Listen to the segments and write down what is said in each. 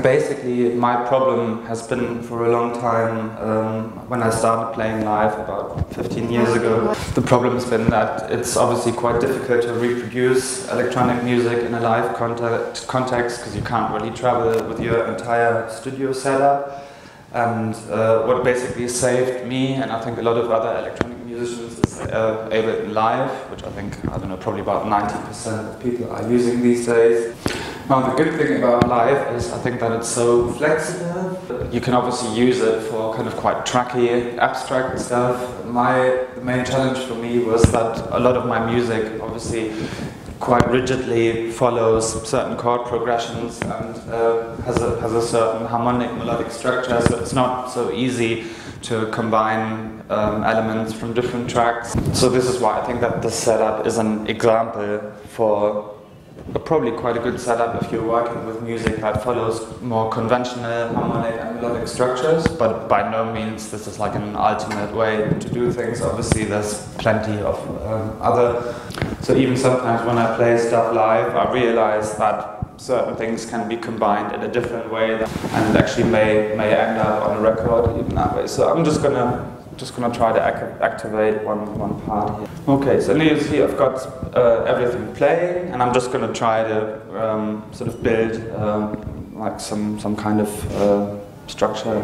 basically my problem has been for a long time, when I started playing live about 15 years ago, the problem has been that it's obviously quite difficult to reproduce electronic music in a live context because you can't really travel with your entire studio setup. And what basically saved me, and I think a lot of other electronic musicians, is Ableton Live, which I think, I don't know, probably about 90% of people are using these days. Now the good thing about Live is I think that it's so flexible. You can obviously use it for kind of quite tracky, abstract stuff. The main challenge for me was that a lot of my music obviously quite rigidly follows certain chord progressions and has a certain harmonic melodic structure, so it's not so easy to combine elements from different tracks. So this is why I think that this setup is an example for probably quite a good setup if you're working with music that follows more conventional harmonic and melodic structures, but by no means this is like an ultimate way to do things. Obviously there's plenty of other. So even sometimes when I play stuff live, I realize that certain things can be combined in a different way and actually may end up on a record even that way. So I'm just gonna try to activate one part here. Okay, so now you see I've got everything playing, and I'm just going to try to sort of build like some kind of structure.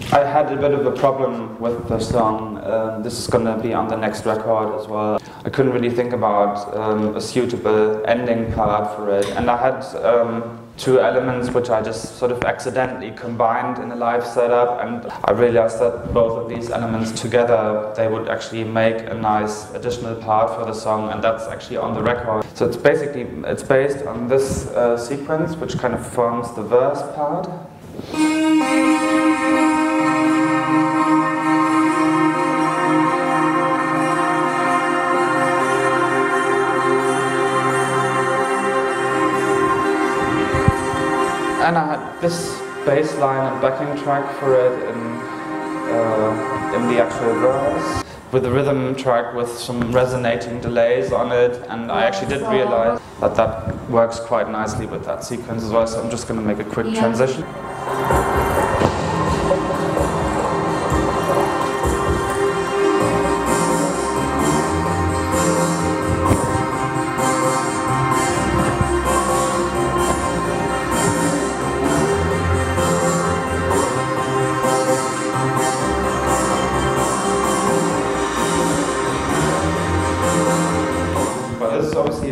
I had a bit of a problem with the song. This is going to be on the next record as well. I couldn't really think about a suitable ending part for it, and I had two elements which I just sort of accidentally combined in a live setup, and I realized that both of these elements together, they would actually make a nice additional part for the song, and that's actually on the record. So it's based on this sequence, which kind of forms the verse part. And I had this bass line and backing track for it in the actual verse, with a rhythm track with some resonating delays on it, and I actually did realize that that works quite nicely with that sequence as well, so I'm just going to make a quick transition.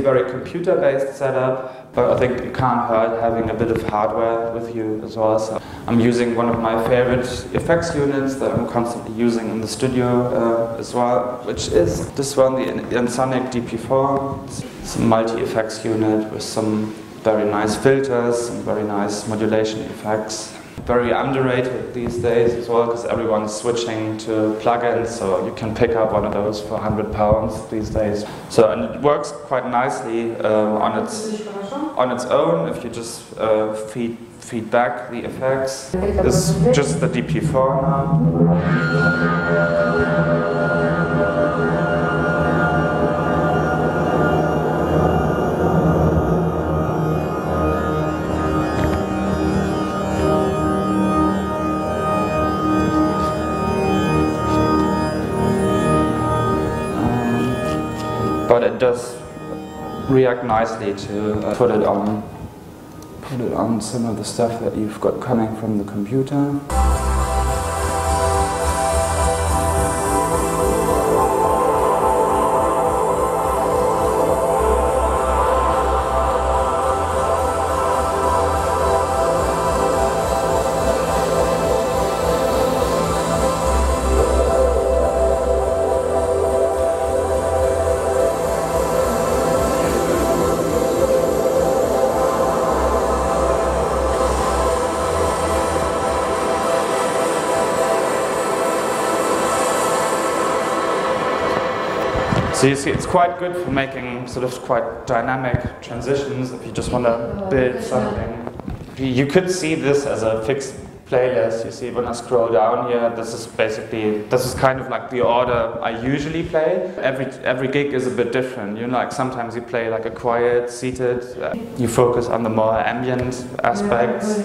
Very computer-based setup, but I think it can't hurt having a bit of hardware with you as well. So I'm using one of my favorite effects units that I'm constantly using in the studio as well, which is this one, the Ensoniq DP4. It's a multi-effects unit with some very nice filters, some very nice modulation effects. Very underrated these days as well, because everyone's switching to plugins, so you can pick up one of those for £100 these days. So, and it works quite nicely on its own if you just feed back the effects. This is just the DP4 now. But it does react nicely to put it on some of the stuff that you've got coming from the computer. So you see, it's quite good for making sort of quite dynamic transitions if you just want to build something. You could see this as a fixed playlist. You see when I scroll down here, this is kind of like the order I usually play. Every gig is a bit different. You know, like sometimes you play like a quiet, seated, you focus on the more ambient aspects.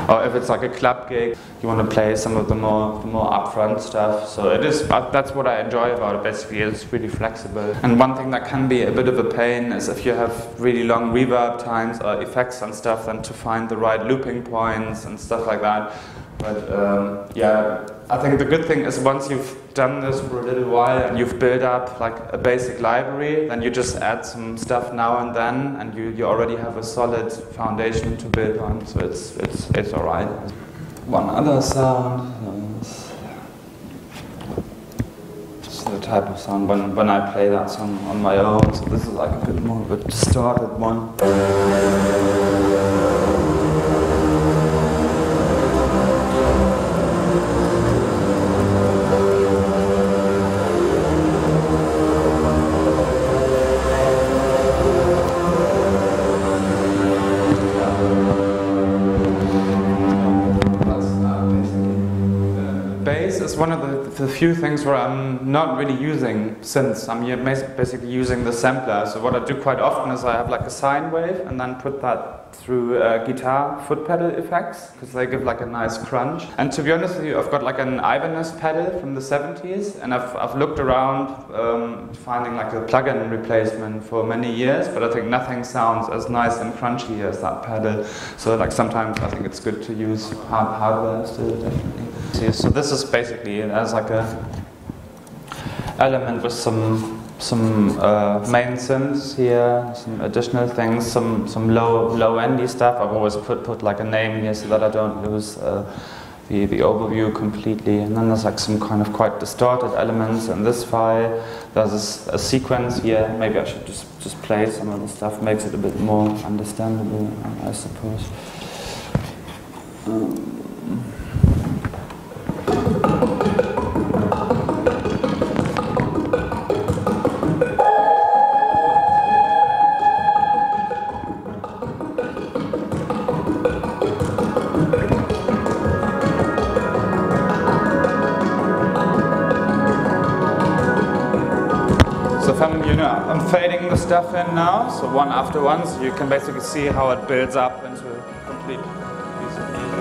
Or if it's like a club gig, you want to play some of the more upfront stuff. So it is, that's what I enjoy about it. Basically, it's really flexible. And one thing that can be a bit of a pain is if you have really long reverb times or effects and stuff, then to find the right looping points and stuff like that. But yeah, I think the good thing is once you've done this for a little while and you've built up like a basic library, then you just add some stuff now and then, and you already have a solid foundation to build on. So it's all right. One other sound. This is the type of sound when I play that song on my own. So this is like a bit more of a distorted one. It's one of the few things where I'm not really using synths. I'm basically using the sampler. So what I do quite often is I have like a sine wave and then put that through guitar foot pedal effects because they give like a nice crunch. And to be honest with you, I've got like an Ibanez pedal from the 70s, and I've looked around finding like a plug-in replacement for many years, but I think nothing sounds as nice and crunchy as that pedal. So like sometimes I think it's good to use hardware still, definitely. So this is basically it as like a element with some main synths here, some additional things, some low endy stuff. I've always put like a name here so that I don't lose the overview completely. And then there's like some kind of quite distorted elements in this file. There's a sequence here. Maybe I should just play some of the stuff. Makes it a bit more understandable, I suppose. I'm fading the stuff in now, so one after one, so you can basically see how it builds up into a complete piece of music.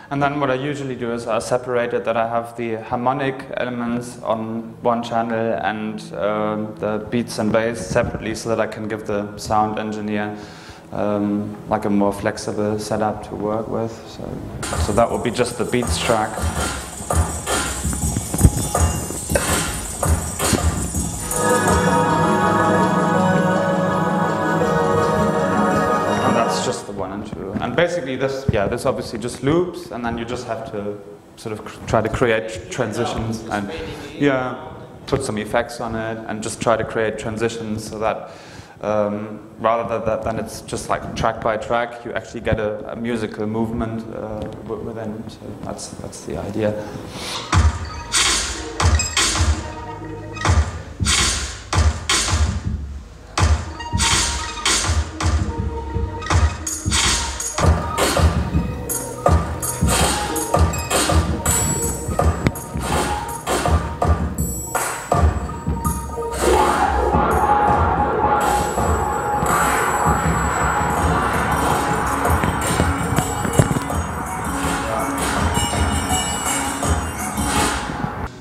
And then what I usually do is I separate it, that I have the harmonic elements on one channel and the beats and bass separately, so that I can give the sound engineer like a more flexible setup to work with. So that will be just the beats track. And basically this obviously just loops, and then you just have to sort of try to create transitions and put some effects on it and just try to create transitions so that rather than it's just like track by track, you actually get a musical movement within. So that's the idea.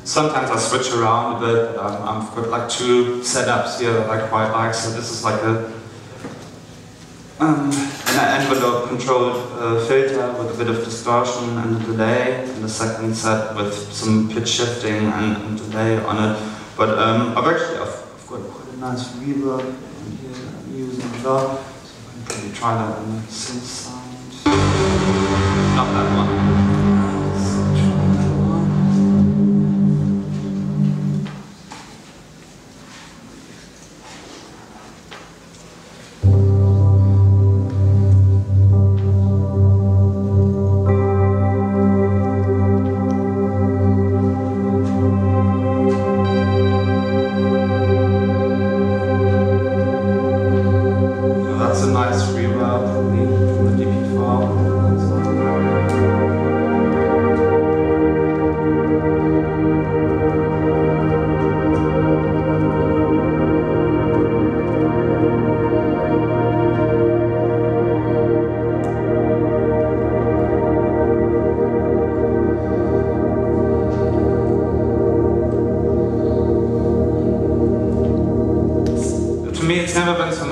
Sometimes I switch around a bit. I've got like two setups here that I quite like. So this is like an an envelope-controlled filter with a bit of distortion and a delay, and the second set with some pitch shifting and delay on it. But I've got quite a nice reverb in here that I'm using as well, so I can probably try that on the synth side. Not that one.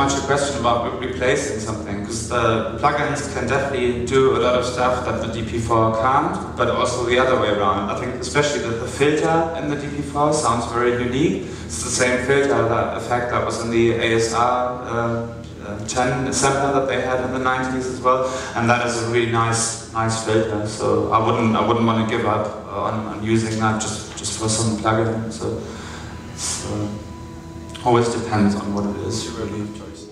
A question about replacing something, because the plugins can definitely do a lot of stuff that the DP4 can't, but also the other way around. I think especially the filter in the DP4 sounds very unique. It's the same filter, that effect that was in the ASR 10 sampler that they had in the 90s as well, and that is a really nice filter. So I wouldn't want to give up on using that just for some plugin. So it's always depends on what it is you really have choice.